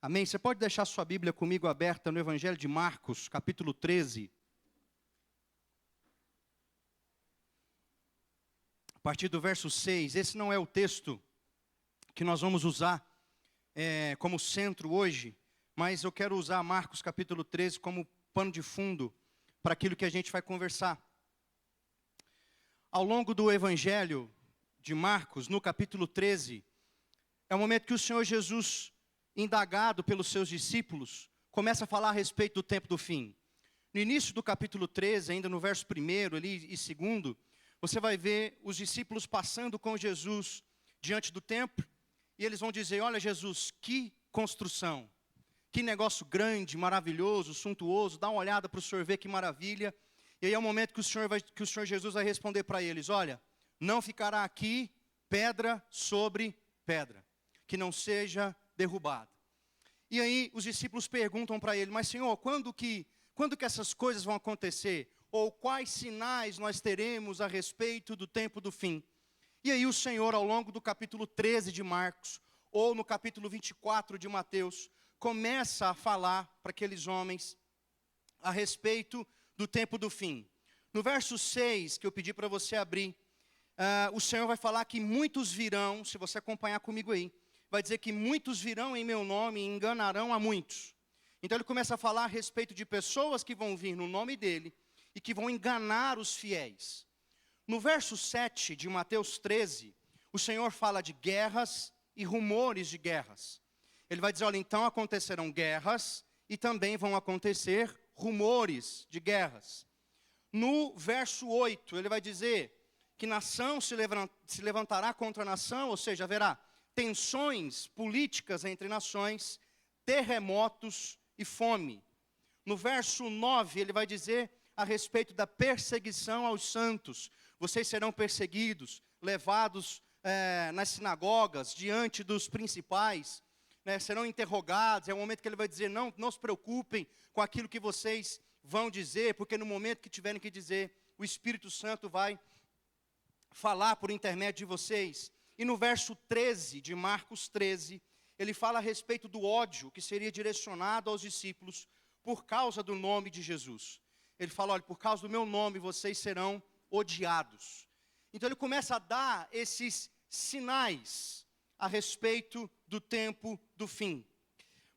Amém? Você pode deixar sua Bíblia comigo aberta no Evangelho de Marcos, capítulo 13. A partir do verso 6. Esse não é o texto que nós vamos usar como centro hoje, mas eu quero usar Marcos, capítulo 13, como pano de fundo para aquilo que a gente vai conversar. Ao longo do Evangelho de Marcos, no capítulo 13, é o momento que o Senhor Jesus, indagado pelos seus discípulos, começa a falar a respeito do tempo do fim. No início do capítulo 13, ainda no verso 1 ali, e 2, você vai ver os discípulos passando com Jesus diante do templo, e eles vão dizer: olha Jesus, que construção, que negócio grande, maravilhoso, suntuoso, dá uma olhada para o senhor ver que maravilha. E aí é o momento que o Senhor Jesus vai responder para eles: olha, não ficará aqui pedra sobre pedra, que não seja derrubada. E aí os discípulos perguntam para ele: mas Senhor, quando que essas coisas vão acontecer? Ou quais sinais nós teremos a respeito do tempo do fim? E aí o Senhor, ao longo do capítulo 13 de Marcos, ou no capítulo 24 de Mateus, começa a falar para aqueles homens a respeito do tempo do fim. No verso 6, que eu pedi para você abrir, o Senhor vai falar que muitos virão, se você acompanhar comigo aí, vai dizer que muitos virão em meu nome e enganarão a muitos. Então ele começa a falar a respeito de pessoas que vão vir no nome dele e que vão enganar os fiéis. No verso 7 de Mateus 13, o Senhor fala de guerras e rumores de guerras. Ele vai dizer: olha, então acontecerão guerras e também vão acontecer rumores de guerras. No verso 8, ele vai dizer que nação se levantará contra nação, ou seja, haverá tensões políticas entre nações, terremotos e fome. No verso 9, ele vai dizer a respeito da perseguição aos santos. Vocês serão perseguidos, levados nas sinagogas, diante dos principais, serão interrogados. É o momento que ele vai dizer: não se preocupem com aquilo que vocês vão dizer, porque no momento que tiverem que dizer, o Espírito Santo vai falar por intermédio de vocês. E no verso 13 de Marcos 13, ele fala a respeito do ódio que seria direcionado aos discípulos por causa do nome de Jesus. Ele fala: olha, por causa do meu nome vocês serão odiados. Então ele começa a dar esses sinais a respeito do tempo do fim.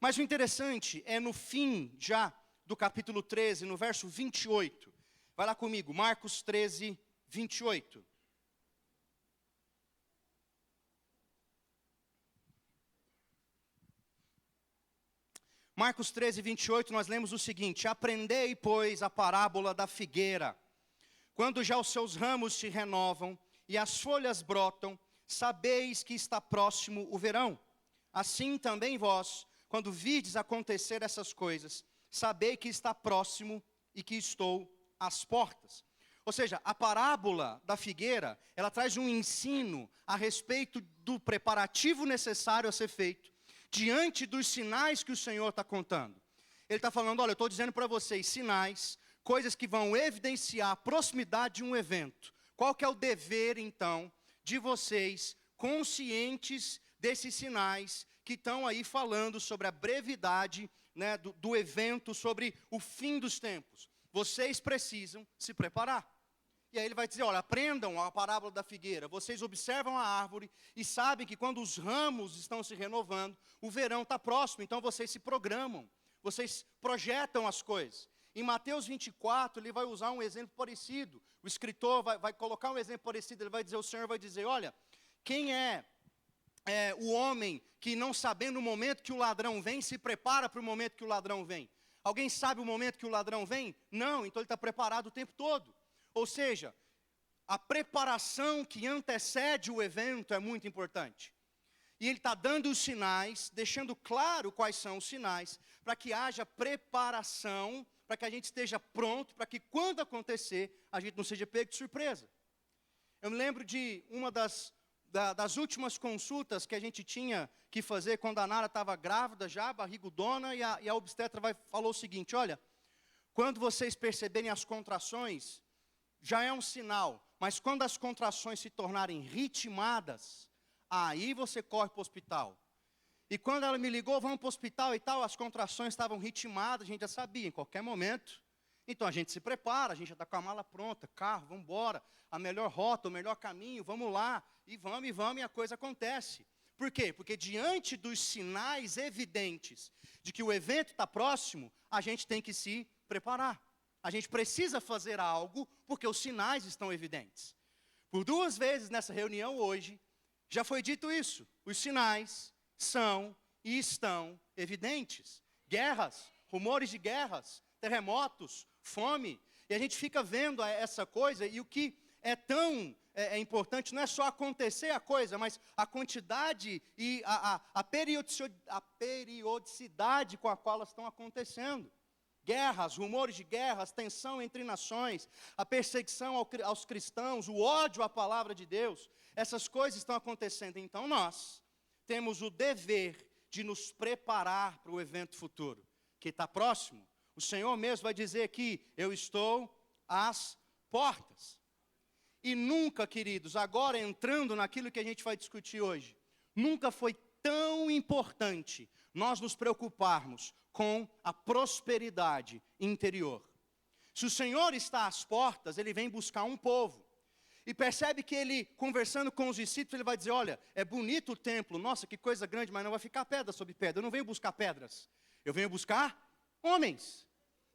Mas o interessante é no fim já do capítulo 13, no verso 28. Vai lá comigo, Marcos 13, 28. Marcos 13, 28, nós lemos o seguinte: aprendei, pois, a parábola da figueira. Quando já os seus ramos se renovam e as folhas brotam, sabeis que está próximo o verão. Assim também vós, quando virdes acontecer essas coisas, sabei que está próximo e que estou às portas. Ou seja, a parábola da figueira, ela traz um ensino a respeito do preparativo necessário a ser feito diante dos sinais que o Senhor está contando. Ele está falando: olha, eu estou dizendo para vocês sinais, coisas que vão evidenciar a proximidade de um evento. Qual que é o dever, então, de vocês, conscientes desses sinais que estão aí falando sobre a brevidade, do evento, sobre o fim dos tempos? Vocês precisam se preparar. E aí ele vai dizer: olha, aprendam a parábola da figueira. Vocês observam a árvore e sabem que quando os ramos estão se renovando, o verão está próximo. Então vocês se programam, vocês projetam as coisas. Em Mateus 24, ele vai usar um exemplo parecido. O escritor vai colocar um exemplo parecido. Ele vai dizer: o Senhor vai dizer: olha, quem é o homem que, não sabendo o momento que o ladrão vem, se prepara para o momento que o ladrão vem? Alguém sabe o momento que o ladrão vem? Não, então ele está preparado o tempo todo. Ou seja, a preparação que antecede o evento é muito importante. E ele está dando os sinais, deixando claro quais são os sinais, para que haja preparação, para que a gente esteja pronto, para que quando acontecer, a gente não seja pego de surpresa. Eu me lembro de uma das últimas consultas que a gente tinha que fazer quando a Nara estava grávida já, barrigudona, e a obstetra falou o seguinte: olha, quando vocês perceberem as contrações, já é um sinal, mas quando as contrações se tornarem ritmadas, aí você corre para o hospital. E quando ela me ligou, vamos para o hospital e tal, as contrações estavam ritmadas, a gente já sabia, em qualquer momento. Então a gente se prepara, a gente já está com a mala pronta, carro, vamos embora, a melhor rota, o melhor caminho, vamos lá, e vamos, e a coisa acontece. Por quê? Porque diante dos sinais evidentes de que o evento está próximo, a gente tem que se preparar. A gente precisa fazer algo, porque os sinais estão evidentes. Por 2 vezes nessa reunião hoje, já foi dito isso. Os sinais são e estão evidentes. Guerras, rumores de guerras, terremotos, fome. E a gente fica vendo essa coisa, e o que é tão importante não é só acontecer a coisa, mas a quantidade e a periodicidade com a qual elas estão acontecendo. Guerras, rumores de guerras, tensão entre nações, a perseguição aos cristãos, o ódio à palavra de Deus, essas coisas estão acontecendo. Então nós temos o dever de nos preparar para o evento futuro, que está próximo. O Senhor mesmo vai dizer que eu estou às portas. E nunca, queridos, agora entrando naquilo que a gente vai discutir hoje, nunca foi tão importante nós nos preocuparmos com a prosperidade interior. Se o Senhor está às portas, Ele vem buscar um povo. E percebe que Ele, conversando com os discípulos, Ele vai dizer, olha, é bonito o templo, nossa, que coisa grande, mas não vai ficar pedra sobre pedra. Eu não venho buscar pedras, eu venho buscar homens.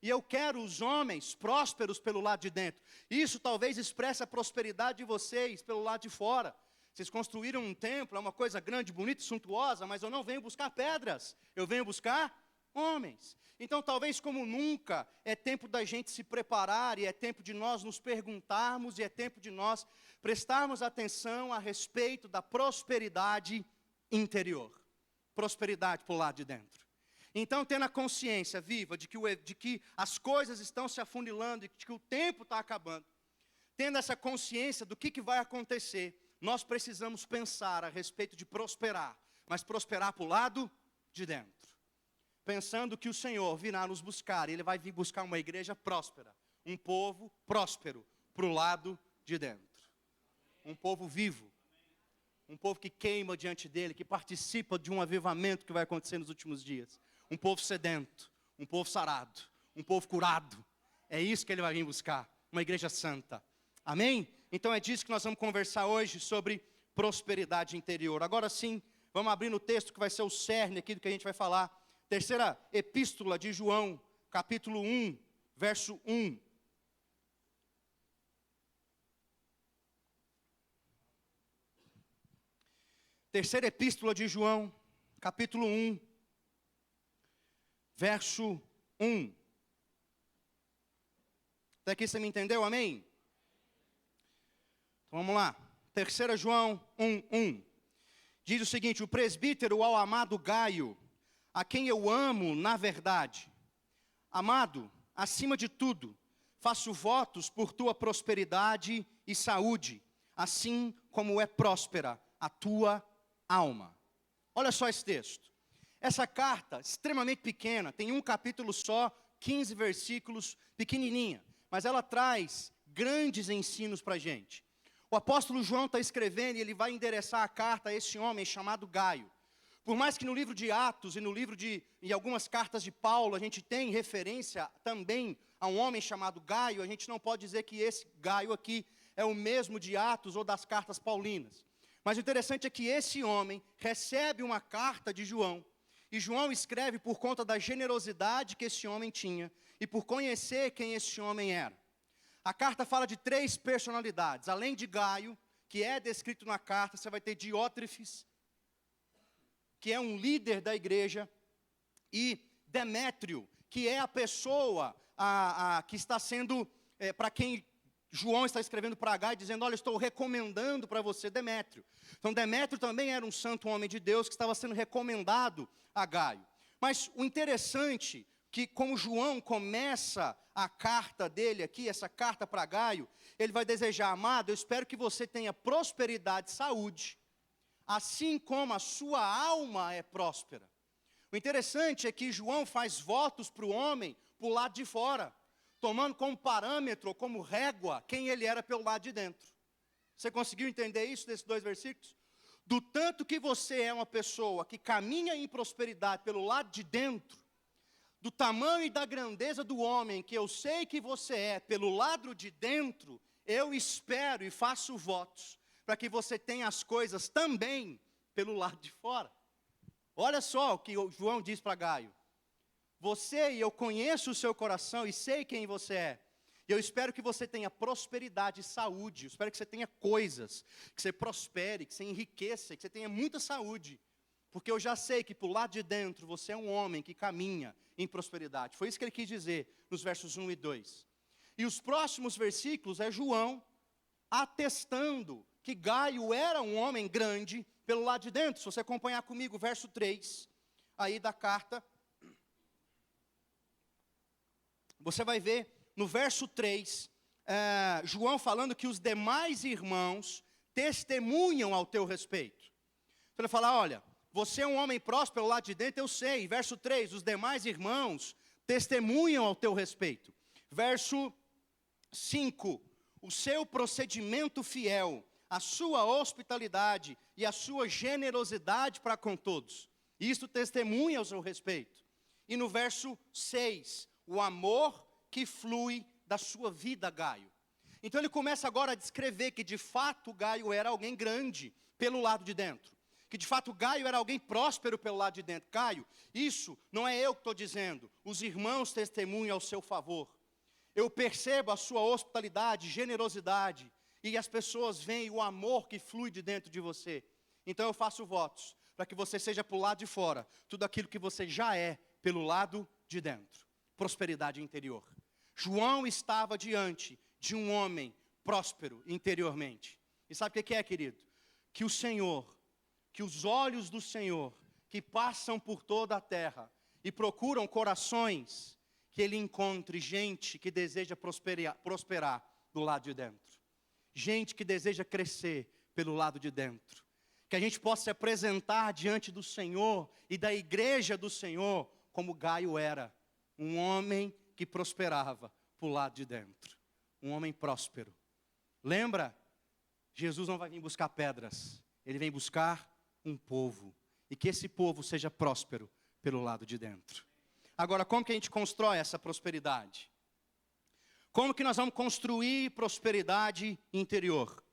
E eu quero os homens prósperos pelo lado de dentro. Isso talvez expresse a prosperidade de vocês pelo lado de fora. Vocês construíram um templo, é uma coisa grande, bonita, suntuosa, mas eu não venho buscar pedras, eu venho buscar homens. Então talvez como nunca é tempo da gente se preparar, e é tempo de nós nos perguntarmos, e é tempo de nós prestarmos atenção a respeito da prosperidade interior. Prosperidade pelo lado de dentro. Então, tendo a consciência viva de que as coisas estão se afunilando, e de que o tempo está acabando, tendo essa consciência do que vai acontecer, nós precisamos pensar a respeito de prosperar, mas prosperar para o lado de dentro. Pensando que o Senhor virá nos buscar, e Ele vai vir buscar uma igreja próspera, um povo próspero para o lado de dentro. Um povo vivo, um povo que queima diante dEle, que participa de um avivamento que vai acontecer nos últimos dias. Um povo sedento, um povo sarado, um povo curado. É isso que Ele vai vir buscar, uma igreja santa. Amém? Então é disso que nós vamos conversar hoje, sobre prosperidade interior. Agora sim, vamos abrir no texto que vai ser o cerne aqui do que a gente vai falar. Terceira epístola de João, capítulo 1, verso 1. Terceira epístola de João, capítulo 1, verso 1. Até aqui você me entendeu? Amém? Então vamos lá. 3 João 1, 1. Diz o seguinte: o presbítero ao amado Gaio, a quem eu amo na verdade. Amado, acima de tudo, faço votos por tua prosperidade e saúde, assim como é próspera a tua alma. Olha só esse texto. Essa carta, extremamente pequena, tem um capítulo só, 15 versículos, pequenininha, mas ela traz grandes ensinos para a gente. O apóstolo João está escrevendo e ele vai endereçar a carta a esse homem chamado Gaio. Por mais que no livro de Atos e algumas cartas de Paulo a gente tem referência também a um homem chamado Gaio, a gente não pode dizer que esse Gaio aqui é o mesmo de Atos ou das cartas paulinas. Mas o interessante é que esse homem recebe uma carta de João, e João escreve por conta da generosidade que esse homem tinha, e por conhecer quem esse homem era. A carta fala de 3 personalidades. Além de Gaio, que é descrito na carta, você vai ter Diótrefes, que é um líder da igreja, e Demétrio, que é a pessoa que está sendo, para quem João está escrevendo para Gaio, dizendo, olha, estou recomendando para você Demétrio. Então Demétrio também era um santo homem de Deus que estava sendo recomendado a Gaio. Mas o interessante, que como João começa a carta dele aqui, essa carta para Gaio, ele vai desejar, amado, eu espero que você tenha prosperidade e saúde, assim como a sua alma é próspera. O interessante é que João faz votos para o homem por lado de fora, tomando como parâmetro, como régua, quem ele era pelo lado de dentro. Você conseguiu entender isso desses 2 versículos? do tanto que você é uma pessoa que caminha em prosperidade pelo lado de dentro, do tamanho e da grandeza do homem que eu sei que você é pelo lado de dentro, eu espero e faço votos para que você tenha as coisas também pelo lado de fora. Olha só o que o João diz para Gaio. Você e eu conheço o seu coração e sei quem você é. E eu espero que você tenha prosperidade e saúde. Eu espero que você tenha coisas, que você prospere, que você enriqueça, que você tenha muita saúde. Porque eu já sei que por lado de dentro você é um homem que caminha em prosperidade. Foi isso que ele quis dizer nos versos 1 e 2. E os próximos versículos é João atestando que Gaio era um homem grande pelo lado de dentro. Se você acompanhar comigo o verso 3, aí da carta, você vai ver no verso 3, João falando que os demais irmãos testemunham ao teu respeito. Então ele fala, olha, você é um homem próspero lá de dentro, eu sei. Verso 3, os demais irmãos testemunham ao teu respeito. Verso 5, o seu procedimento fiel, a sua hospitalidade e a sua generosidade para com todos. Isto testemunha ao seu respeito. E no verso 6, o amor que flui da sua vida, Gaio. Então ele começa agora a descrever que de fato Gaio era alguém grande pelo lado de dentro. Que de fato Gaio era alguém próspero pelo lado de dentro. Gaio, isso não é eu que estou dizendo. Os irmãos testemunham ao seu favor. Eu percebo a sua hospitalidade, generosidade. E as pessoas veem o amor que flui de dentro de você. Então eu faço votos para que você seja pelo lado de fora tudo aquilo que você já é pelo lado de dentro. Prosperidade interior. João estava diante de um homem próspero interiormente. E sabe o que é, querido? Que o Senhor, que os olhos do Senhor, que passam por toda a terra e procuram corações, que Ele encontre gente que deseja prosperar do lado de dentro. Gente que deseja crescer pelo lado de dentro. Que a gente possa se apresentar diante do Senhor e da igreja do Senhor, como Gaio era. Um homem que prosperava por lado de dentro. Um homem próspero. Lembra? Jesus não vai vir buscar pedras. Ele vem buscar um povo. E que esse povo seja próspero pelo lado de dentro. Agora, como que a gente constrói essa prosperidade? Como que nós vamos construir prosperidade interior?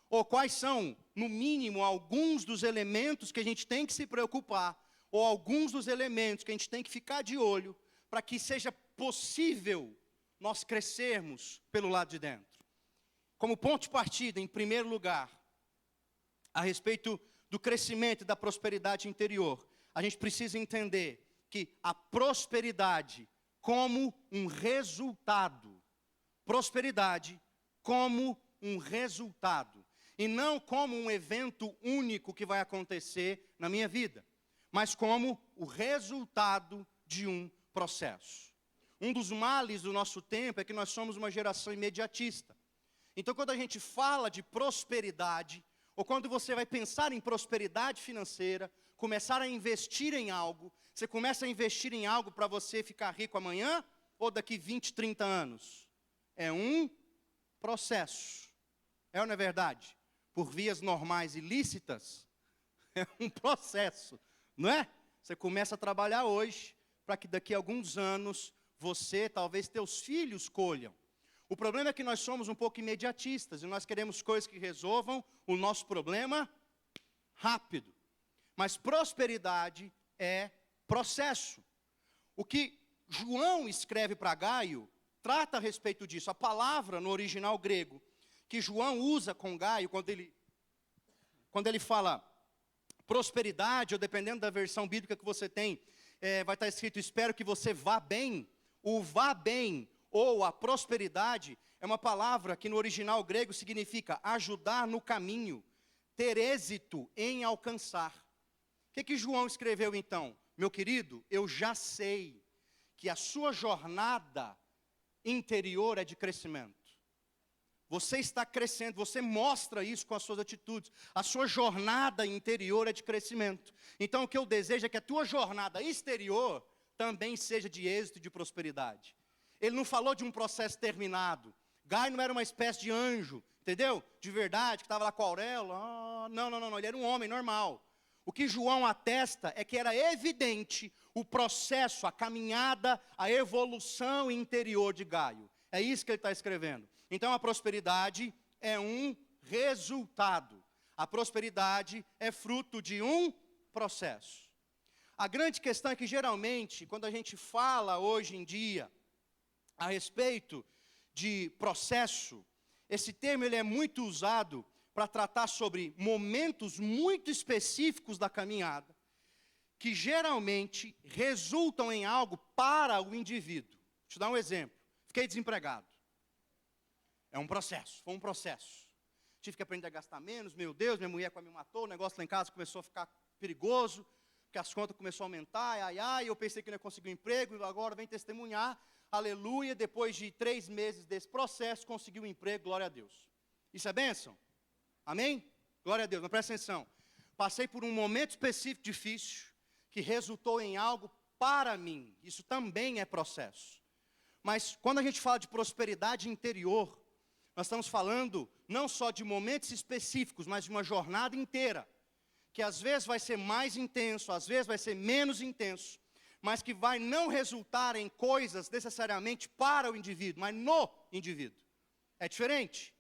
Ou quais são, no mínimo, alguns dos elementos que a gente tem que se preocupar, ou alguns dos elementos que a gente tem que ficar de olho, para que seja possível nós crescermos pelo lado de dentro. Como ponto de partida, em primeiro lugar, a respeito do crescimento e da prosperidade interior, a gente precisa entender que a prosperidade como um resultado, prosperidade como um resultado, e não como um evento único que vai acontecer na minha vida, mas como o resultado de um processo. Um dos males do nosso tempo é que nós somos uma geração imediatista. Então, quando a gente fala de prosperidade, ou quando você vai pensar em prosperidade financeira, começar a investir em algo, você começa a investir em algo para você ficar rico amanhã, ou daqui 20, 30 anos? É um processo. É ou não é verdade? Por vias normais e lícitas, é um processo, não é? Você começa a trabalhar hoje, para que daqui a alguns anos, você, talvez teus filhos colham. O problema é que nós somos um pouco imediatistas, e nós queremos coisas que resolvam o nosso problema rápido. Mas prosperidade é processo. O que João escreve para Gaio, trata a respeito disso. A palavra no original grego, que João usa com Gaio, quando ele fala prosperidade, ou dependendo da versão bíblica que você tem, vai estar escrito, espero que você vá bem. O vá bem, ou a prosperidade, é uma palavra que no original grego significa ajudar no caminho, ter êxito em alcançar. O que João escreveu então? Meu querido, eu já sei que a sua jornada interior é de crescimento. Você está crescendo, você mostra isso com as suas atitudes. A sua jornada interior é de crescimento. Então o que eu desejo é que a tua jornada exterior também seja de êxito e de prosperidade. Ele não falou de um processo terminado. Gaio não era uma espécie de anjo, entendeu? De verdade, que estava lá com a auréola. Não, ele era um homem normal. O que João atesta é que era evidente o processo, a caminhada, a evolução interior de Gaio. É isso que ele está escrevendo. Então a prosperidade é um resultado. A prosperidade é fruto de um processo. A grande questão é que geralmente, quando a gente fala hoje em dia a respeito de processo, esse termo ele é muito usado para tratar sobre momentos muito específicos da caminhada, que geralmente resultam em algo para o indivíduo. Vou te dar um exemplo. Fiquei desempregado. É um processo, foi um processo. Tive que aprender a gastar menos, meu Deus, minha mulher quase me matou, o negócio lá em casa começou a ficar perigoso, porque as contas começaram a aumentar, eu pensei que não ia conseguir um emprego, agora vem testemunhar, aleluia, depois de 3 meses desse processo, consegui um emprego, glória a Deus. Isso é bênção? Amém? Glória a Deus, mas presta atenção. Passei por um momento específico difícil, que resultou em algo para mim. Isso também é processo. Mas quando a gente fala de prosperidade interior, nós estamos falando não só de momentos específicos, mas de uma jornada inteira, que às vezes vai ser mais intenso, às vezes vai ser menos intenso, mas que vai não resultar em coisas necessariamente para o indivíduo, mas no indivíduo. É diferente.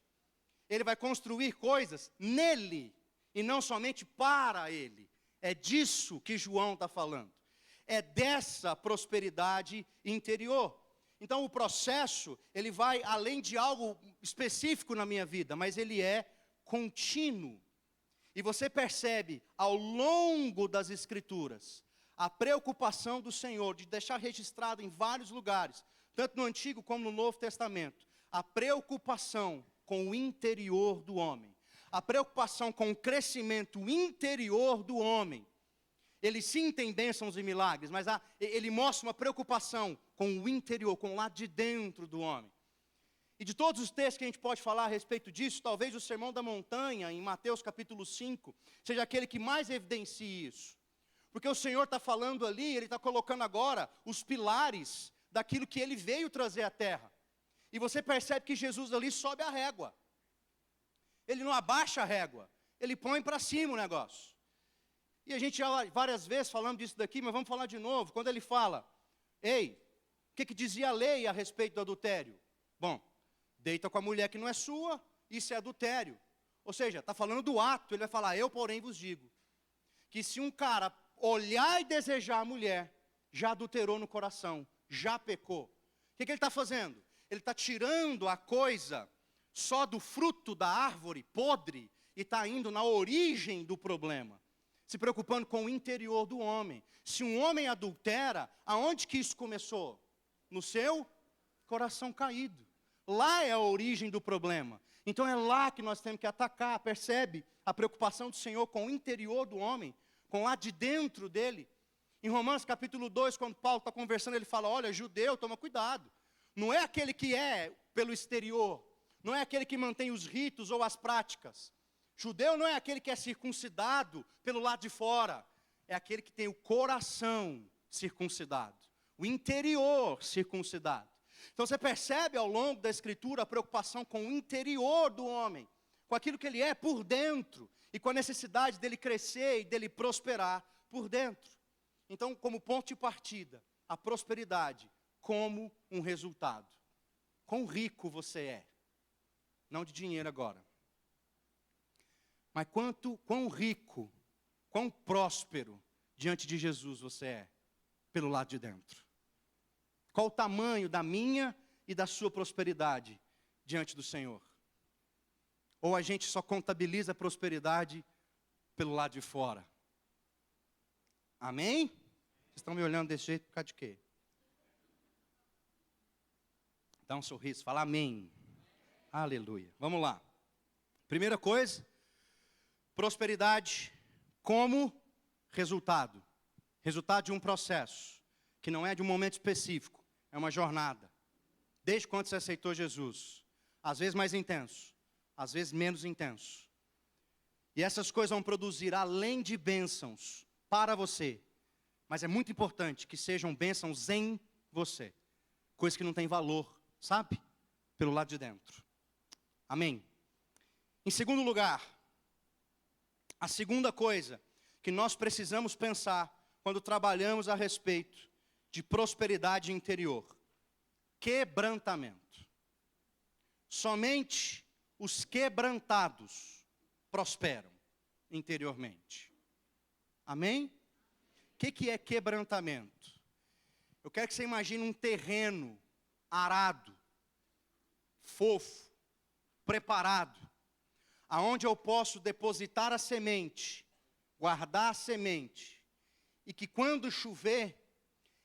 Ele vai construir coisas nele, e não somente para ele. É disso que João está falando. É dessa prosperidade interior. Então o processo, ele vai além de algo específico na minha vida, mas ele é contínuo. E você percebe ao longo das Escrituras, a preocupação do Senhor de deixar registrado em vários lugares, tanto no Antigo como no Novo Testamento, a preocupação com o interior do homem, a preocupação com o crescimento interior do homem. Ele sim tem bênçãos e milagres, mas ele mostra uma preocupação com o interior, com o lado de dentro do homem. E de todos os textos que a gente pode falar a respeito disso, talvez o Sermão da Montanha, em Mateus capítulo 5, seja aquele que mais evidencia isso. Porque o Senhor está falando ali, Ele está colocando agora os pilares daquilo que Ele veio trazer à terra. E você percebe que Jesus ali sobe a régua. Ele não abaixa a régua, Ele põe para cima o negócio. E a gente já várias vezes falamos disso daqui, mas vamos falar de novo. Quando ele fala, ei, o que dizia a lei a respeito do adultério? Bom, deita com a mulher que não é sua, isso é adultério. Ou seja, está falando do ato, ele vai falar, eu porém vos digo, que se um cara olhar e desejar a mulher, já adulterou no coração, já pecou. O que ele está fazendo? Ele está tirando a coisa só do fruto da árvore podre e está indo na origem do problema. Se preocupando com o interior do homem. Se um homem adultera, aonde que isso começou? No seu coração caído. Lá é a origem do problema. Então é lá que nós temos que atacar, percebe? A preocupação do Senhor com o interior do homem, com lá de dentro dele. Em Romanos capítulo 2, quando Paulo está conversando, ele fala, olha, judeu, toma cuidado. Não é aquele que é pelo exterior, não é aquele que mantém os ritos ou as práticas. Judeu não é aquele que é circuncidado pelo lado de fora, é aquele que tem o coração circuncidado, o interior circuncidado. Então você percebe ao longo da Escritura a preocupação com o interior do homem, com aquilo que ele é por dentro, e com a necessidade dele crescer e dele prosperar por dentro. Então, como ponto de partida, a prosperidade como um resultado. Quão rico você é, não de dinheiro agora. Mas quão rico, quão próspero diante de Jesus você é, pelo lado de dentro. Qual o tamanho da minha e da sua prosperidade diante do Senhor? Ou a gente só contabiliza a prosperidade pelo lado de fora? Amém? Vocês estão me olhando desse jeito por causa de quê? Dá um sorriso, fala amém. Aleluia. Vamos lá. Primeira coisa. Prosperidade como resultado. Resultado de um processo, que não é de um momento específico, é uma jornada. Desde quando você aceitou Jesus. Às vezes mais intenso, às vezes menos intenso. E essas coisas vão produzir, além de bênçãos para você, mas é muito importante que sejam bênçãos em você. Coisa que não tem valor, sabe? pelo lado de dentro. Amém? Em segundo lugar, a segunda coisa que nós precisamos pensar quando trabalhamos a respeito de prosperidade interior: quebrantamento. Somente os quebrantados prosperam interiormente. Amém? O que é quebrantamento? Eu quero que você imagine um terreno arado, fofo, preparado, aonde eu posso depositar a semente, guardar a semente, e que quando chover,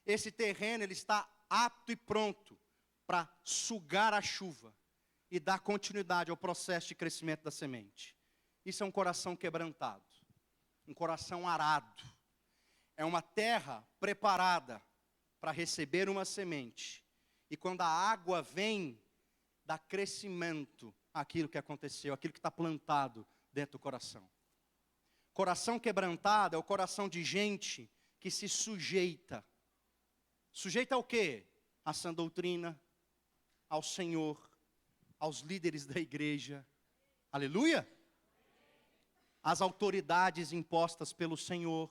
esse terreno ele está apto e pronto para sugar a chuva e dar continuidade ao processo de crescimento da semente. Isso é um coração quebrantado, um coração arado. É uma terra preparada para receber uma semente. E quando a água vem, dá crescimento àquilo que aconteceu, aquilo que está plantado dentro do coração. Coração quebrantado é o coração de gente que se sujeita. Sujeita ao quê? À sã doutrina, ao Senhor, aos líderes da igreja. Aleluia! Às autoridades impostas pelo Senhor.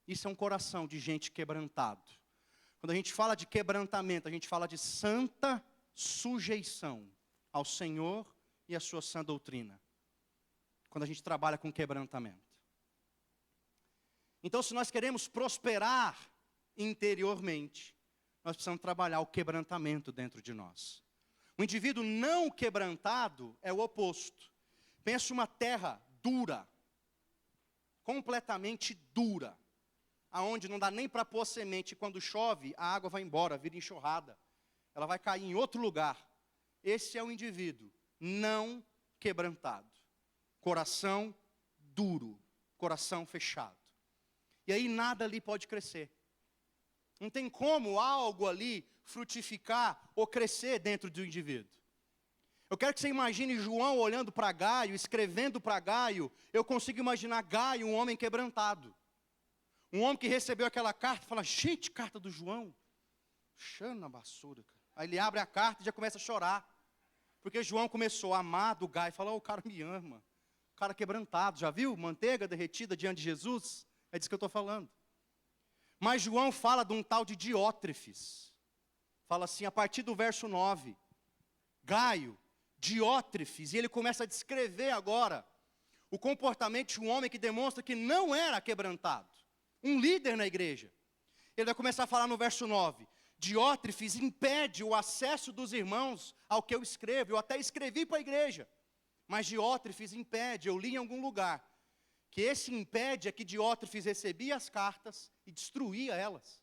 Isso é um coração de gente quebrantado. Quando a gente fala de quebrantamento, a gente fala de santa sujeição ao Senhor e à sua sã doutrina. Quando a gente trabalha com quebrantamento. Então, se nós queremos prosperar interiormente, nós precisamos trabalhar o quebrantamento dentro de nós. O indivíduo não quebrantado é o oposto. Pensa uma terra dura, completamente dura, aonde não dá nem para pôr semente, e quando chove, a água vai embora, vira enxurrada. Ela vai cair em outro lugar. Esse é o indivíduo não quebrantado. Coração duro, coração fechado. E aí nada ali pode crescer. Não tem como algo ali frutificar ou crescer dentro do indivíduo. Eu quero que você imagine João olhando para Gaio, escrevendo para Gaio. Eu consigo imaginar Gaio, um homem quebrantado. Um homem que recebeu aquela carta e fala: gente, carta do João. Xana basura. Aí ele abre a carta e já começa a chorar. Porque João começou a amar do Gaio. Fala: o cara me ama. O cara quebrantado. Já viu? Manteiga derretida diante de Jesus? É disso que eu estou falando. Mas João fala de um tal de Diótrefes. Fala assim, a partir do verso 9. Gaio, Diótrefes. E ele começa a descrever agora o comportamento de um homem que demonstra que não era quebrantado. Um líder na igreja. Ele vai começar a falar no verso 9. Diótrefes impede o acesso dos irmãos ao que eu escrevo. Eu até escrevi para a igreja. Mas Diótrefes impede, eu li em algum lugar, que esse impede é que Diótrefes recebia as cartas e destruía elas.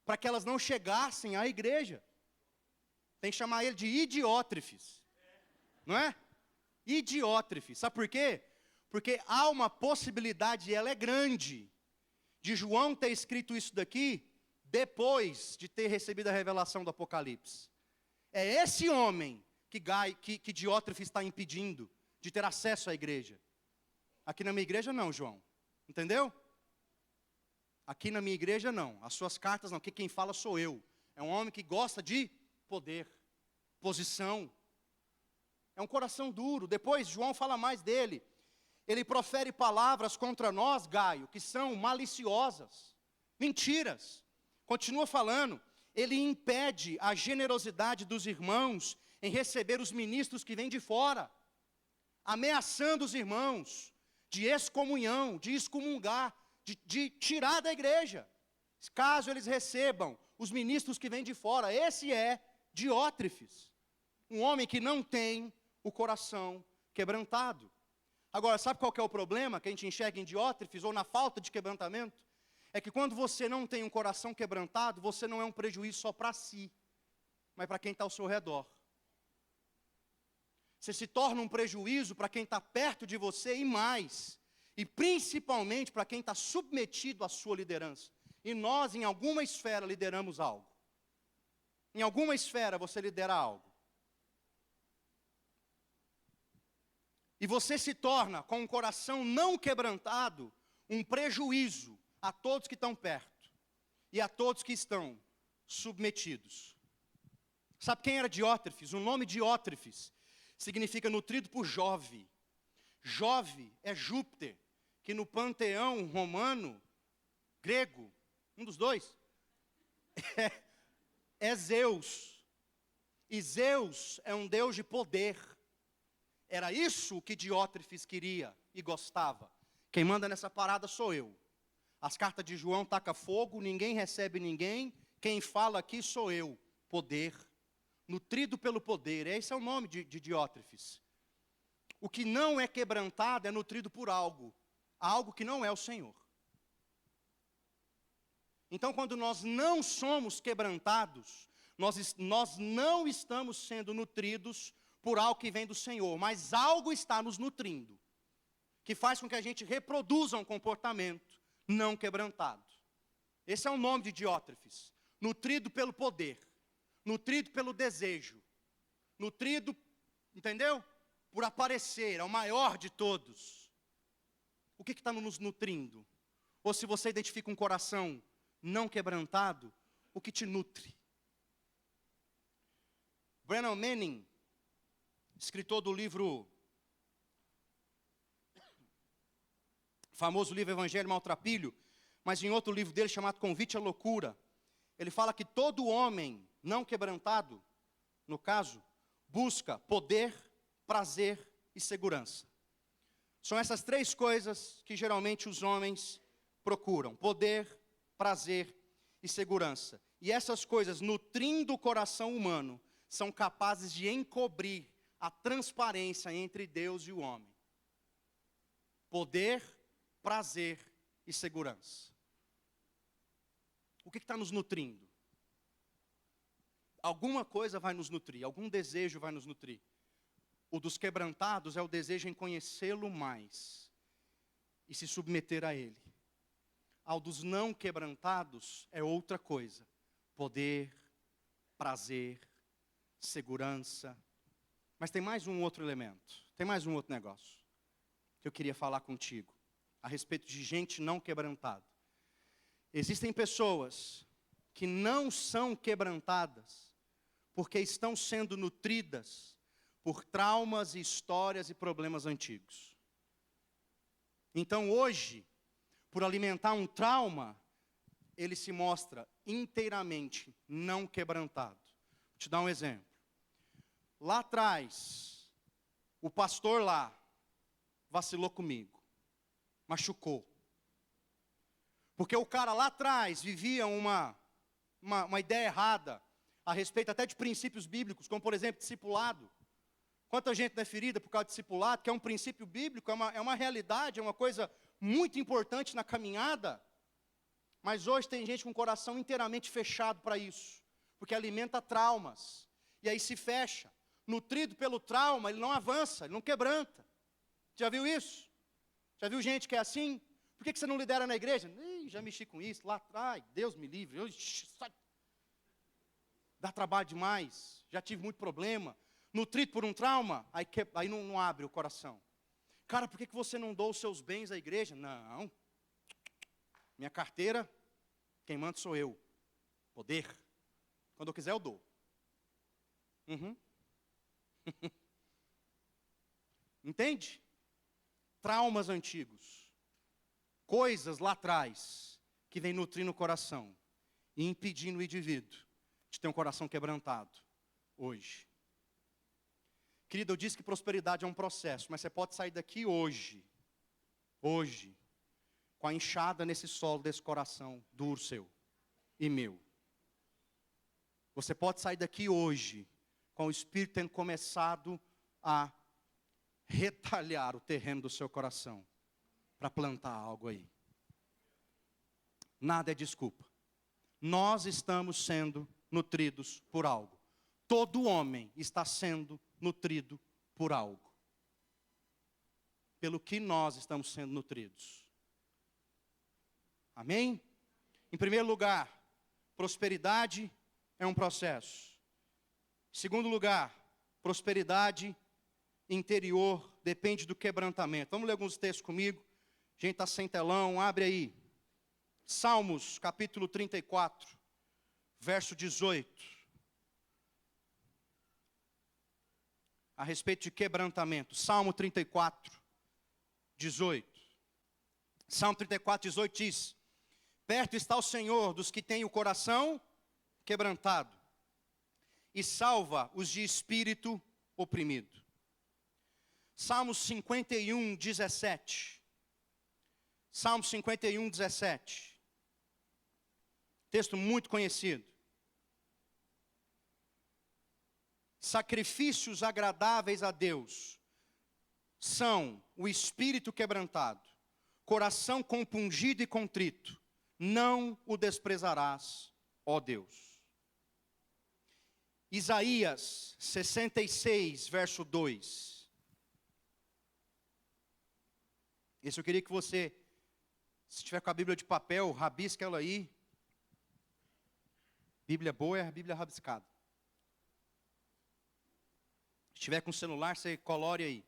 Para que elas não chegassem à igreja. Tem que chamar ele de Idiótrefes. Não é? Idiótrefes. Sabe por quê? Porque há uma possibilidade, e ela é grande, de João ter escrito isso daqui depois de ter recebido a revelação do Apocalipse. É esse homem que Diótrefes está impedindo de ter acesso à igreja. Aqui na minha igreja não, João. Entendeu? Aqui na minha igreja não. As suas cartas não. Aqui quem fala sou eu. É um homem que gosta de poder, posição. É um coração duro. Depois João fala mais dele. Ele profere palavras contra nós, Gaio, que são maliciosas, mentiras. Continua falando. Ele impede a generosidade dos irmãos em receber os ministros que vêm de fora, ameaçando os irmãos de excomunhão, de excomungar, de tirar da igreja, caso eles recebam os ministros que vêm de fora. Esse é Diótrefes, um homem que não tem o coração quebrantado. Agora, sabe qual que é o problema que a gente enxerga em Diótrefes, ou na falta de quebrantamento? É que quando você não tem um coração quebrantado, você não é um prejuízo só para si, mas para quem está ao seu redor. Você se torna um prejuízo para quem está perto de você e mais. E principalmente para quem está submetido à sua liderança. E nós, em alguma esfera, lideramos algo. Em alguma esfera você lidera algo. E você se torna, com um coração não quebrantado, um prejuízo a todos que estão perto. E a todos que estão submetidos. Sabe quem era Diótrefes? O nome Diótrefes significa nutrido por Jove. Jove é Júpiter, que no panteão romano, grego, um dos dois, é Zeus. E Zeus é um deus de poder. Era isso que Diótrefes queria e gostava. Quem manda nessa parada sou eu. As cartas de João taca fogo, ninguém recebe ninguém. Quem fala aqui sou eu. Poder. Nutrido pelo poder. Esse é o nome de Diótrefes. O que não é quebrantado é nutrido por algo. Algo que não é o Senhor. Então, quando nós não somos quebrantados, nós não estamos sendo nutridos por algo que vem do Senhor, mas algo está nos nutrindo, que faz com que a gente reproduza um comportamento não quebrantado. Esse é o nome de Diótrefes. Nutrido pelo poder, nutrido pelo desejo, nutrido, entendeu? Por aparecer, é o maior de todos. O que está nos nutrindo? Ou se você identifica um coração não quebrantado, o que te nutre? Brennan Manning, escritor do livro, famoso livro Evangelho Maltrapilho, mas em outro livro dele chamado Convite à Loucura, ele fala que todo homem não quebrantado, no caso, busca poder, prazer e segurança. São essas três coisas que geralmente os homens procuram: poder, prazer e segurança. E essas coisas, nutrindo o coração humano, são capazes de encobrir a transparência entre Deus e o homem. Poder, prazer e segurança. O que está nos nutrindo? Alguma coisa vai nos nutrir, algum desejo vai nos nutrir. O dos quebrantados é o desejo em conhecê-lo mais e se submeter a Ele. Ao dos não quebrantados é outra coisa: poder, prazer, segurança. Mas tem mais um outro elemento, tem mais um outro negócio que eu queria falar contigo, a respeito de gente não quebrantada. Existem pessoas que não são quebrantadas porque estão sendo nutridas por traumas, histórias e problemas antigos. Então hoje, por alimentar um trauma, ele se mostra inteiramente não quebrantado. Vou te dar um exemplo. Lá atrás, o pastor lá vacilou comigo, machucou. Porque o cara lá atrás vivia uma ideia errada a respeito até de princípios bíblicos, como por exemplo, discipulado. Quanta gente não é ferida por causa de discipulado, que é um princípio bíblico, é uma realidade, é uma coisa muito importante na caminhada. Mas hoje tem gente com o coração inteiramente fechado para isso, porque alimenta traumas, e aí se fecha. Nutrido pelo trauma, ele não avança, ele não quebranta. Já viu isso? Já viu gente que é assim? Por que você não lidera na igreja? Já mexi com isso lá atrás, Deus me livre. Dá trabalho demais, já tive muito problema. Nutrido por um trauma, aí não abre o coração. Cara, por que você não doa os seus bens à igreja? Não. Minha carteira, quem manda sou eu. Poder. Quando eu quiser eu dou. Entende? Traumas antigos. Coisas lá atrás que vem nutrindo o coração e impedindo o indivíduo de ter um coração quebrantado hoje. Querido, eu disse que prosperidade é um processo, mas você pode sair daqui hoje, com a enxada nesse solo desse coração duro seu e meu. Você pode sair daqui hoje, com o Espírito tendo começado a retalhar o terreno do seu coração, para plantar algo aí. Nada é desculpa. Nós estamos sendo nutridos por algo. Todo homem está sendo nutrido por algo. Pelo que nós estamos sendo nutridos. Amém? Em primeiro lugar, prosperidade é um processo. Em segundo lugar, prosperidade interior depende do quebrantamento. Vamos ler alguns textos comigo. A gente está sem telão, abre aí. Salmos, capítulo 34, verso 18. a respeito de quebrantamento. Salmo 34, 18. Salmo 34, 18 diz: perto está o Senhor dos que têm o coração quebrantado, e salva os de espírito oprimido. Salmo 51, 17. Salmo 51, 17. Texto muito conhecido. Sacrifícios agradáveis a Deus são o espírito quebrantado, coração compungido e contrito, não o desprezarás, ó Deus. Isaías 66, verso 2. Esse eu queria que você, se tiver com a Bíblia de papel, rabisca ela aí. Bíblia boa é a Bíblia rabiscada. Se tiver com o celular, você colore aí.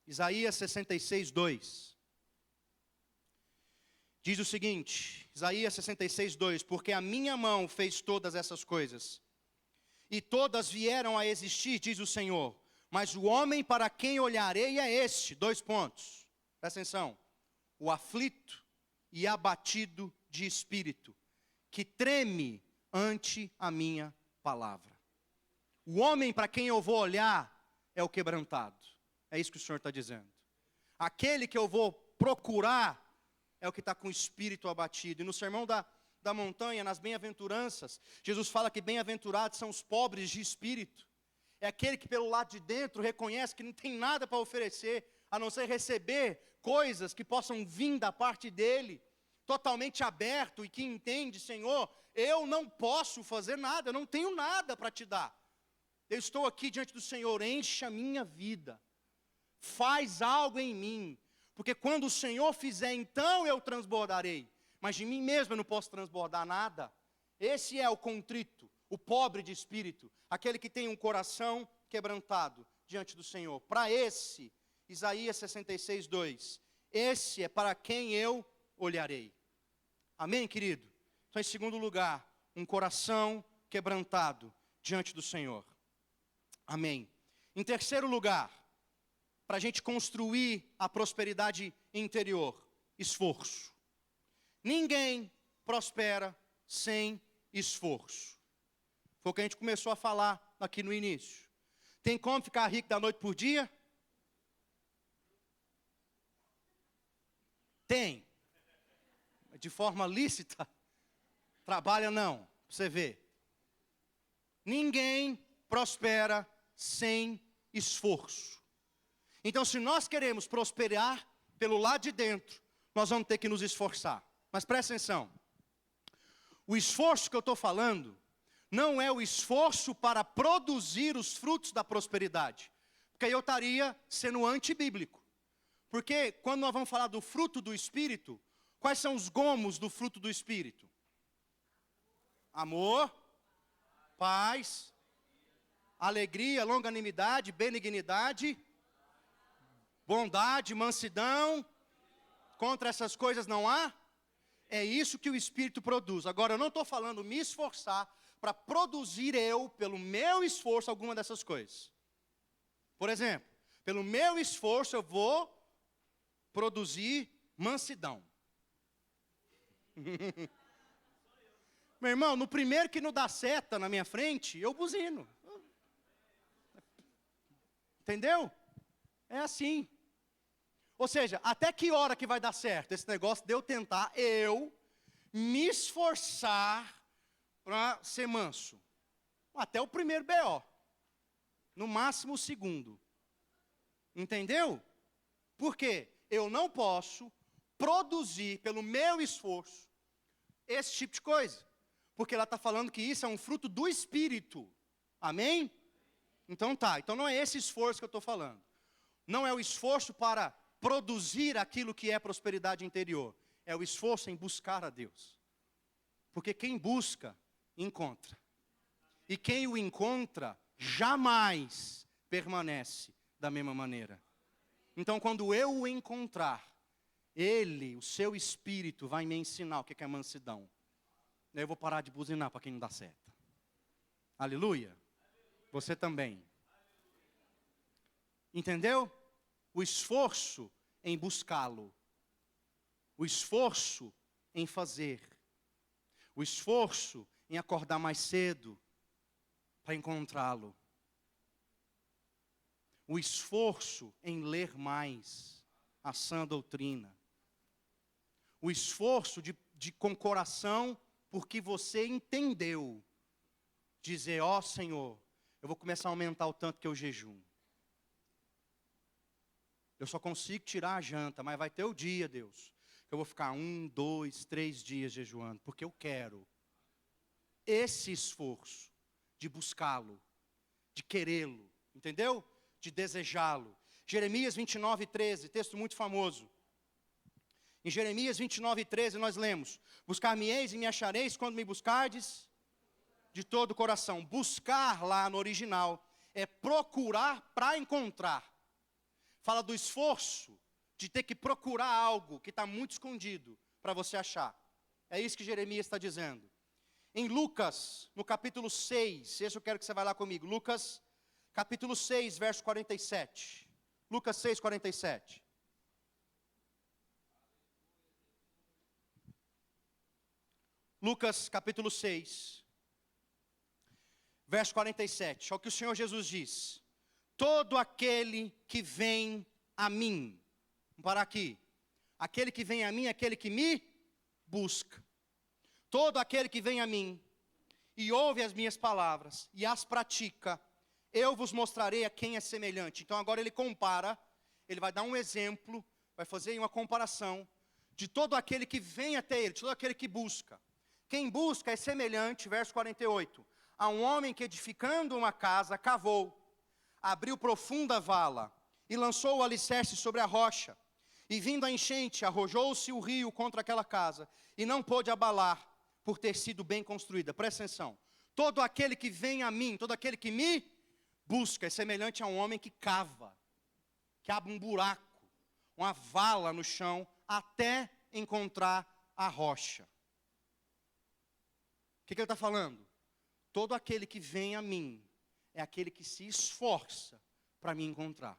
Isaías 66, 2. Diz o seguinte, Isaías 66, 2. Porque a minha mão fez todas essas coisas, e todas vieram a existir, diz o Senhor. Mas o homem para quem olharei é este. 2 pontos. Presta atenção. O aflito e abatido de espírito, que treme ante a minha palavra. O homem para quem eu vou olhar é o quebrantado. É isso que o Senhor está dizendo. Aquele que eu vou procurar é o que está com o espírito abatido. E no sermão da montanha, nas bem-aventuranças, Jesus fala que bem-aventurados são os pobres de espírito. É aquele que pelo lado de dentro reconhece que não tem nada para oferecer, a não ser receber coisas que possam vir da parte dele, totalmente aberto e que entende: Senhor, eu não posso fazer nada, eu não tenho nada para te dar. Eu estou aqui diante do Senhor, enche a minha vida, faz algo em mim, porque quando o Senhor fizer, então eu transbordarei, mas de mim mesmo eu não posso transbordar nada. Esse é o contrito, o pobre de espírito, aquele que tem um coração quebrantado diante do Senhor. Para esse, Isaías 66, 2, esse é para quem eu olharei. Amém, querido? Então, em segundo lugar, um coração quebrantado diante do Senhor. Amém. Em terceiro lugar, para a gente construir a prosperidade interior, esforço. Ninguém prospera sem esforço. Foi o que a gente começou a falar aqui no início. Tem como ficar rico da noite por dia? Tem. De forma lícita? Trabalha não, pra você ver. Ninguém prospera sem esforço. Então, se nós queremos prosperar pelo lado de dentro, nós vamos ter que nos esforçar. Mas presta atenção. O esforço que eu estou falando não é o esforço para produzir os frutos da prosperidade, porque aí eu estaria sendo antibíblico. Porque quando nós vamos falar do fruto do Espírito, quais são os gomos do fruto do Espírito? Amor, paz, alegria, longanimidade, benignidade, bondade, mansidão. Contra essas coisas não há? É isso que o Espírito produz. Agora, eu não estou falando me esforçar para produzir eu, pelo meu esforço, alguma dessas coisas. Por exemplo, pelo meu esforço eu vou produzir mansidão. Meu irmão, no primeiro que não dá seta na minha frente, eu buzino. Entendeu? É assim. Ou seja, até que hora que vai dar certo esse negócio de eu tentar, eu me esforçar para ser manso? Até o primeiro BO. No máximo o segundo. Entendeu? Por quê? Eu não posso produzir pelo meu esforço esse tipo de coisa. Porque ela está falando que isso é um fruto do Espírito. Amém? Então tá, então não é esse esforço que eu estou falando. Não é o esforço para produzir aquilo que é prosperidade interior. É o esforço em buscar a Deus. Porque quem busca, encontra. E quem o encontra, jamais permanece da mesma maneira. Então quando eu o encontrar, ele, o seu Espírito, vai me ensinar o que é mansidão. Eu vou parar de buzinar para quem não dá certo. Aleluia. Você também. Entendeu? O esforço em buscá-lo. O esforço em fazer. O esforço em acordar mais cedo para encontrá-lo. O esforço em ler mais a sã doutrina. O esforço com coração, porque você entendeu. Dizer, ó Senhor, eu vou começar a aumentar o tanto que eu jejum. Eu só consigo tirar a janta, mas vai ter o dia, Deus, que eu vou ficar 1, 2, 3 dias jejuando, porque eu quero. Esse esforço de buscá-lo, de querê-lo, entendeu? De desejá-lo. Jeremias 29:13, texto muito famoso. Em Jeremias 29:13 nós lemos: buscar-me-eis e me achareis quando me buscardes de todo o coração. Buscar lá no original é procurar para encontrar. Fala do esforço de ter que procurar algo que está muito escondido para você achar. É isso que Jeremias está dizendo. Em Lucas, no capítulo 6, esse eu quero que você vá lá comigo. Lucas, capítulo 6, verso 47. Lucas 6, 47. Lucas, capítulo 6, verso 47. Olha o que o Senhor Jesus diz. Todo aquele que vem a mim. Vamos parar aqui. Aquele que vem a mim é aquele que me busca. Todo aquele que vem a mim e ouve as minhas palavras e as pratica, eu vos mostrarei a quem é semelhante. Então agora ele compara, ele vai dar um exemplo, vai fazer uma comparação de todo aquele que vem até ele, de todo aquele que busca. Quem busca é semelhante, verso 48, a um homem que edificando uma casa, cavou, abriu profunda vala e lançou o alicerce sobre a rocha. E vindo a enchente, arrojou-se o rio contra aquela casa e não pôde abalar, por ter sido bem construída. Presta atenção. Todo aquele que vem a mim, todo aquele que me busca, é semelhante a um homem que cava, que abre um buraco, uma vala no chão, até encontrar a rocha. O que ele está falando? Todo aquele que vem a mim, é aquele que se esforça para me encontrar.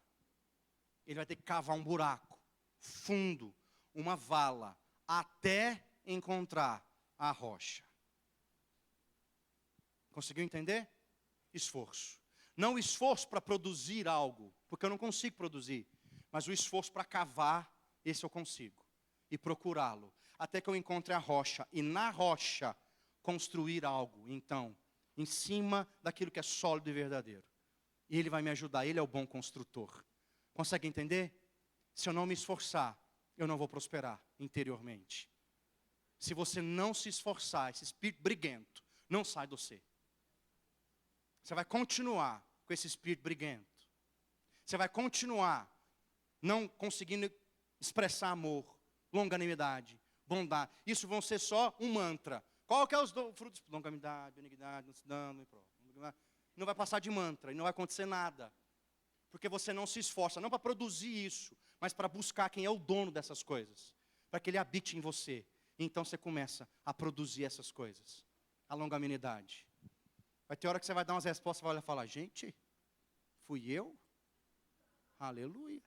Ele vai ter que cavar um buraco, fundo, uma vala, até encontrar a rocha. Conseguiu entender? Esforço. Não o esforço para produzir algo, porque eu não consigo produzir. Mas o esforço para cavar, esse eu consigo. E procurá-lo, até que eu encontre a rocha. E na rocha, construir algo. Então, em cima daquilo que é sólido e verdadeiro. E Ele vai me ajudar, Ele é o bom construtor. Consegue entender? Se eu não me esforçar, eu não vou prosperar interiormente. Se você não se esforçar, esse espírito briguento não sai de você. Você vai continuar com esse espírito briguento. Você vai continuar não conseguindo expressar amor, longanimidade, bondade. Isso vão ser só um mantra. Qual que é os frutos? Longanimidade, benignidade, mansidão, não vai passar de mantra e não vai acontecer nada. Porque você não se esforça, não para produzir isso, mas para buscar quem é o dono dessas coisas. Para que Ele habite em você. Então você começa a produzir essas coisas. A longanimidade. Vai ter hora que você vai dar umas respostas, vai olhar e falar, gente, fui eu? Aleluia.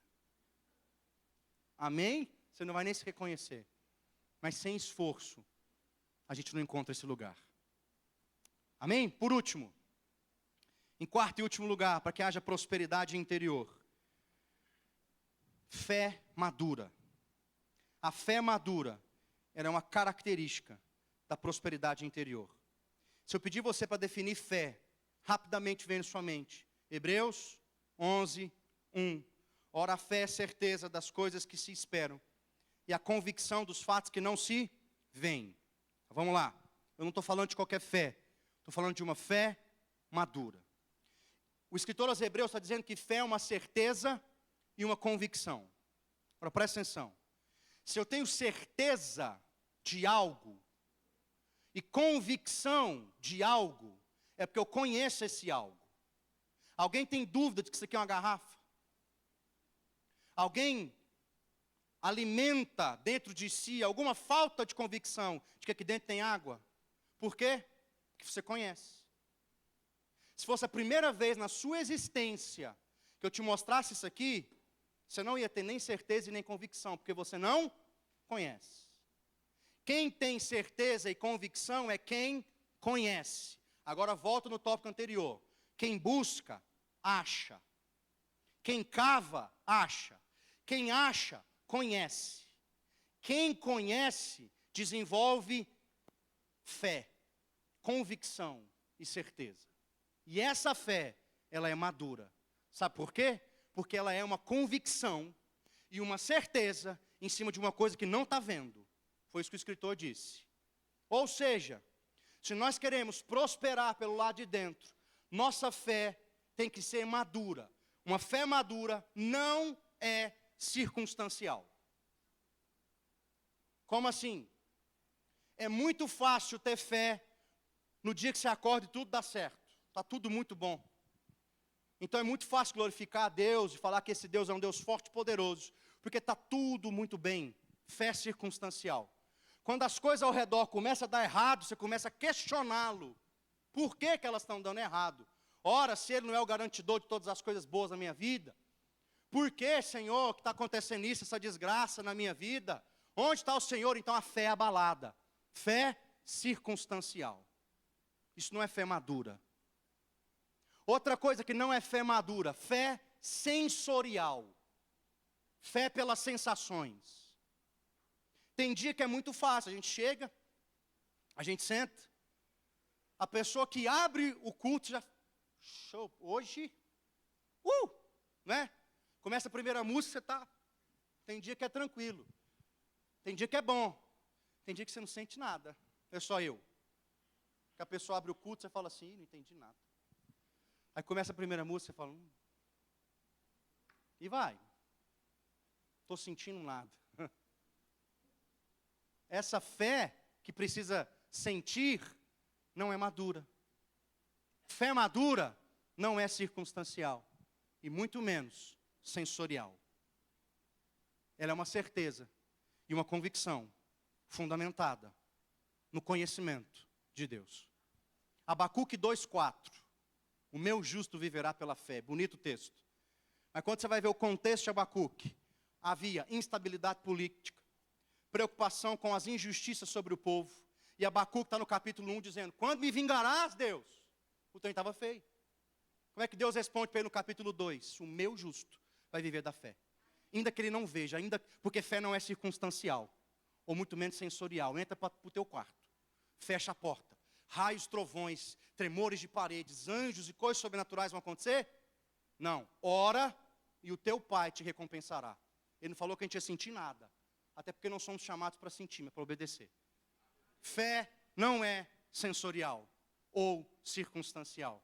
Amém? Você não vai nem se reconhecer. Mas sem esforço, a gente não encontra esse lugar. Amém? Por último, em quarto e último lugar, para que haja prosperidade interior. Fé madura. A fé madura, ela é uma característica da prosperidade interior. Se eu pedir você para definir fé, rapidamente vem na sua mente. Hebreus 11, 1. Ora, a fé é certeza das coisas que se esperam e a convicção dos fatos que não se veem. Vamos lá. Eu não estou falando de qualquer fé. Estou falando de uma fé madura. O escritor aos Hebreus está dizendo que fé é uma certeza e uma convicção. Agora, presta atenção. Se eu tenho certeza de algo e convicção de algo, é porque eu conheço esse algo. Alguém tem dúvida de que isso aqui é uma garrafa? Alguém alimenta dentro de si alguma falta de convicção de que aqui dentro tem água? Por quê? Porque você conhece. Se fosse a primeira vez na sua existência que eu te mostrasse isso aqui, você não ia ter nem certeza e nem convicção, porque você não conhece. Quem tem certeza e convicção é quem conhece. Agora volto no tópico anterior. Quem busca, acha. Quem cava, acha. Quem acha, conhece. Quem conhece, desenvolve fé, convicção e certeza. E essa fé, ela é madura. Sabe por quê? Porque ela é uma convicção e uma certeza em cima de uma coisa que não está vendo. Foi isso que o escritor disse. Ou seja, se nós queremos prosperar pelo lado de dentro, nossa fé tem que ser madura. Uma fé madura não é circunstancial. Como assim? É muito fácil ter fé no dia que você acorda e tudo dá certo. Está tudo muito bom. Então é muito fácil glorificar a Deus e falar que esse Deus é um Deus forte e poderoso, porque está tudo muito bem. Fé circunstancial. Quando as coisas ao redor começam a dar errado, você começa a questioná-lo. Por que que elas estão dando errado? Ora, se Ele não é o garantidor de todas as coisas boas na minha vida, por que, Senhor, que está acontecendo isso, essa desgraça na minha vida? Onde está o Senhor? Então a fé é abalada. Fé circunstancial. Isso não é fé madura. Outra coisa que não é fé madura, fé sensorial. Fé pelas sensações. Tem dia que é muito fácil, a gente chega, a gente senta, a pessoa que abre o culto já, show, hoje, né? Começa a primeira música, você está, tem dia que é tranquilo, tem dia que é bom, tem dia que você não sente nada, é só eu. Que a pessoa abre o culto, você fala assim, não entendi nada. Aí começa a primeira música, você fala, e vai, estou sentindo nada. Essa fé que precisa sentir não é madura. Fé madura não é circunstancial e muito menos sensorial. Ela é uma certeza e uma convicção fundamentada no conhecimento de Deus. Abacuque 2:4. O meu justo viverá pela fé. Bonito texto. Mas quando você vai ver o contexto de Abacuque, havia instabilidade política, preocupação com as injustiças sobre o povo. E Abacuque está no capítulo 1 dizendo, quando me vingarás, Deus? O trem estava feio. Como é que Deus responde para ele no capítulo 2? O meu justo vai viver da fé. Ainda que ele não veja, ainda porque fé não é circunstancial, ou muito menos sensorial. Entra para o teu quarto, fecha a porta. Raios, trovões, tremores de paredes, anjos e coisas sobrenaturais vão acontecer? Não. Ora e o teu pai te recompensará. Ele não falou que a gente ia sentir nada. Até porque não somos chamados para sentir, mas para obedecer. Fé não é sensorial ou circunstancial.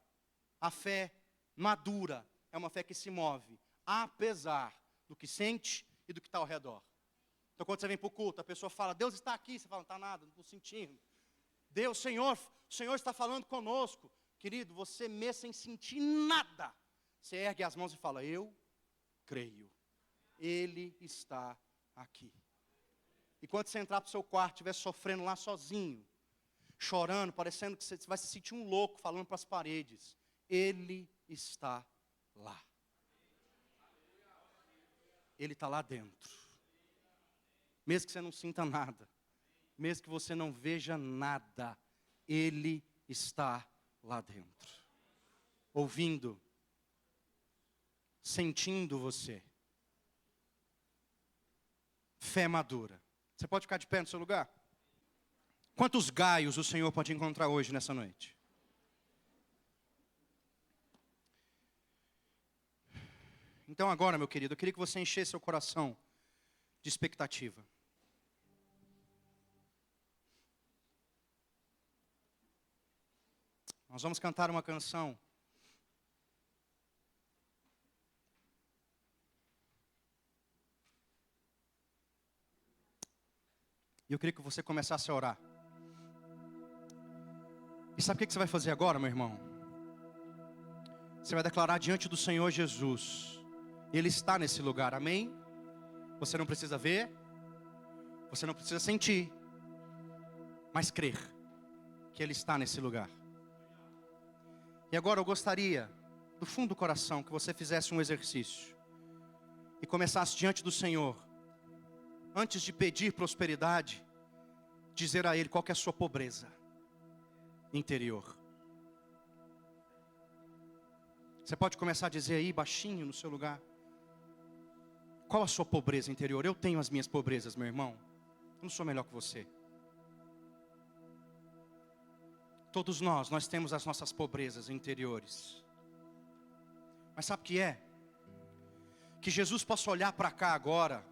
A fé madura é uma fé que se move, apesar do que sente e do que está ao redor. Então quando você vem para o culto, a pessoa fala, Deus está aqui. Você fala, não está nada, não estou sentindo. Deus, Senhor, o Senhor está falando conosco. Querido, você mesmo sem sentir nada, você ergue as mãos e fala, eu creio. Ele está aqui. E quando você entrar para o seu quarto, estiver sofrendo lá sozinho, chorando, parecendo que você vai se sentir um louco, falando para as paredes, Ele está lá. Ele está lá dentro. Mesmo que você não sinta nada, mesmo que você não veja nada, Ele está lá dentro. Ouvindo, sentindo você. Fé madura. Você pode ficar de pé no seu lugar? Quantos gaios o Senhor pode encontrar hoje, nessa noite? Então agora, meu querido, eu queria que você enchesse seu coração de expectativa. Nós vamos cantar uma canção. E eu queria que você começasse a orar. E sabe o que você vai fazer agora, meu irmão? Você vai declarar diante do Senhor Jesus. Ele está nesse lugar, amém? Você não precisa ver, você não precisa sentir, mas crer que Ele está nesse lugar. E agora eu gostaria do fundo do coração, que você fizesse um exercício e começasse diante do Senhor, antes de pedir prosperidade, dizer a Ele qual que é a sua pobreza interior. Você pode começar a dizer aí, baixinho, no seu lugar: qual a sua pobreza interior? Eu tenho as minhas pobrezas, meu irmão. Eu não sou melhor que você. Todos nós temos as nossas pobrezas interiores. Mas sabe o que é? Que Jesus possa olhar para cá agora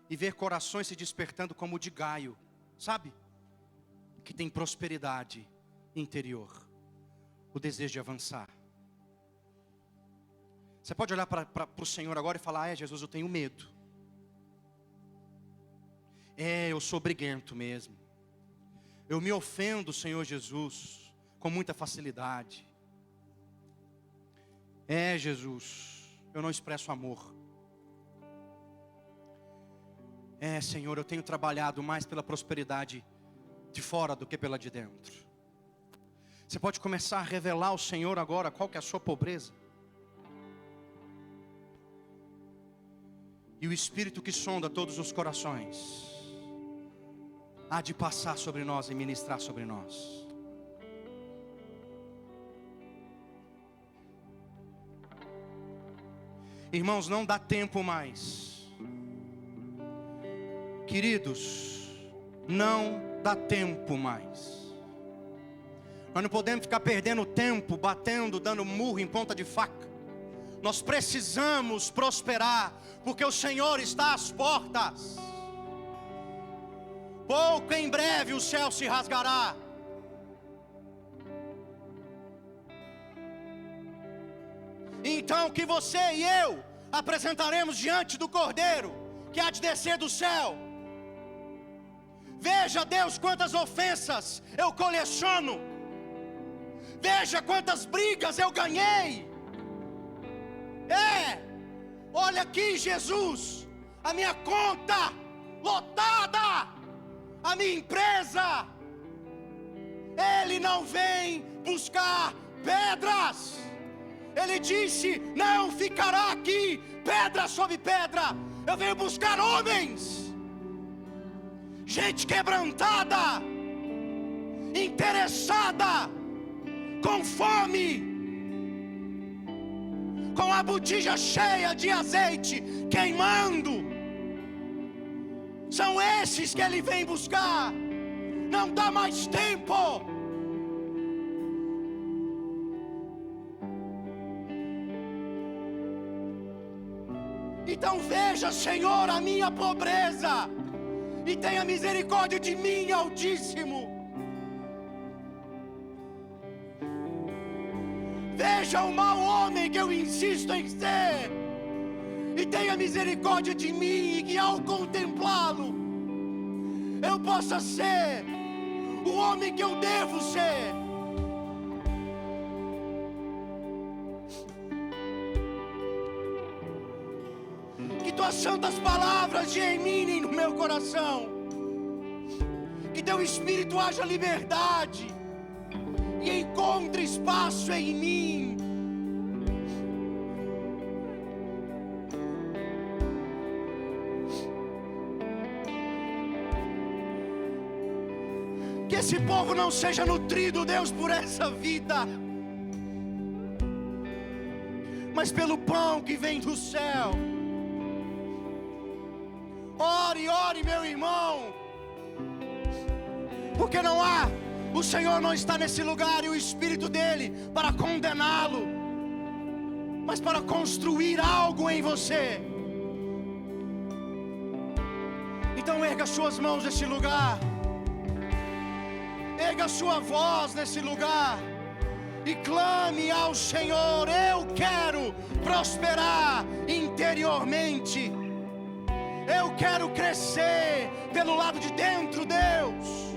e ver corações se despertando como o de Gaio, sabe? Que tem prosperidade interior, o desejo de avançar. Você pode olhar para o Senhor agora e falar: Jesus, eu tenho medo. Eu sou briguento mesmo. Eu me ofendo, Senhor Jesus, com muita facilidade. Jesus, eu não expresso amor. Senhor, eu tenho trabalhado mais pela prosperidade de fora do que pela de dentro. Você pode começar a revelar ao Senhor agora qual que é a sua pobreza. E o Espírito que sonda todos os corações há de passar sobre nós e ministrar sobre nós. Irmãos, não dá tempo mais. Queridos, não dá tempo mais. Nós não podemos ficar perdendo tempo, batendo, dando murro em ponta de faca. Nós precisamos prosperar, porque o Senhor está às portas. Pouco em breve o céu se rasgará. Então que você e eu apresentaremos diante do Cordeiro, que há de descer do céu. Veja, Deus, quantas ofensas eu coleciono. Veja quantas brigas eu ganhei. Olha aqui, Jesus, a minha conta lotada, a minha empresa. Ele não vem buscar pedras. Ele disse: não ficará aqui pedra sobre pedra. Eu venho buscar homens, gente quebrantada, interessada, com fome, com a botija cheia de azeite queimando. São esses que ele vem buscar. Não dá mais tempo. Então veja, Senhor, a minha pobreza e tenha misericórdia de mim, Altíssimo. Veja o mau homem que eu insisto em ser e tenha misericórdia de mim, e que ao contemplá-lo eu possa ser o homem que eu devo ser. Que tuas santas palavras germinem no meu coração, que teu Espírito haja liberdade e encontre espaço em mim. Que esse povo não seja nutrido, Deus, por essa vida, mas pelo pão que vem do céu. Ore, ore, meu irmão, porque o Senhor não está nesse lugar, e o Espírito dele para condená-lo, mas para construir algo em você. Então erga suas mãos nesse lugar, erga sua voz nesse lugar e clame ao Senhor: eu quero prosperar interiormente, eu quero crescer pelo lado de dentro, Deus.